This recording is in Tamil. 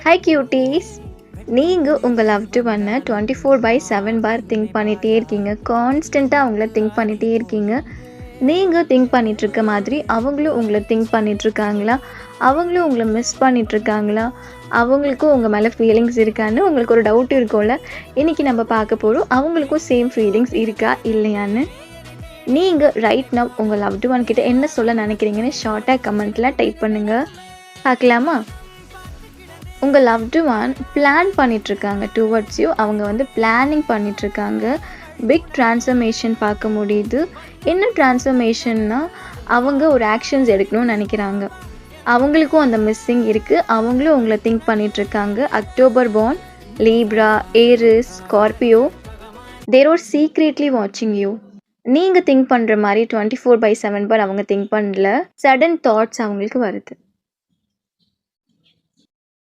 Hi cuties. நீங்கள் உங்கள் லவ்டு ஒன்னை 24/7 பார் திங்க் பண்ணிகிட்டே இருக்கீங்க. கான்ஸ்டண்ட்டாக அவங்கள திங்க் பண்ணிகிட்டே இருக்கீங்க. நீங்கள் திங்க் பண்ணிகிட்ருக்க மாதிரி அவங்களும் உங்களை திங்க் பண்ணிகிட்ருக்காங்களா? அவங்களும் உங்களை மிஸ் பண்ணிகிட்ருக்காங்களா? அவங்களுக்கும் உங்கள் மேலே ஃபீலிங்ஸ் இருக்கான்னு உங்களுக்கு ஒரு டவுட் இருக்கும்ல. இன்றைக்கி நம்ம பார்க்க போகிறோம் அவங்களுக்கும் சேம் ஃபீலிங்ஸ் இருக்கா இல்லையான்னு. நீங்கள் ரைட் நவ் உங்கள் லவ்டு ஒன் கிட்ட என்ன சொல்ல நினைக்கிறீங்கன்னு ஷார்ட்டாக கமெண்ட்டில் டைப் பண்ணுங்கள். பார்க்கலாமா? உங்கள் லவ்டு ஒன் பிளான் பண்ணிகிட்ருக்காங்க டுவர்ட்ஸ் யூ. அவங்க வந்து பிளானிங் பண்ணிகிட்ருக்காங்க. பிக் ட்ரான்ஸ்ஃபர்மேஷன் பார்க்க முடியுது. என்ன ட்ரான்ஸ்ஃபர்மேஷன்னா, அவங்க ஒரு ஆக்ஷன்ஸ் எடுக்கணும்னு நினைக்கிறாங்க. அவங்களுக்கும் அந்த மிஸ்ஸிங் இருக்குது. அவங்களும் உங்களை திங்க் பண்ணிகிட்ருக்காங்க. October born, Libra, Aries, Scorpio, there are secretly வாட்சிங் யூ. நீங்கள் திங்க் பண்ணுற மாதிரி 24/7 பார் அவங்க திங்க் பண்ணல. சடன் தாட்ஸ் அவங்களுக்கு வருது.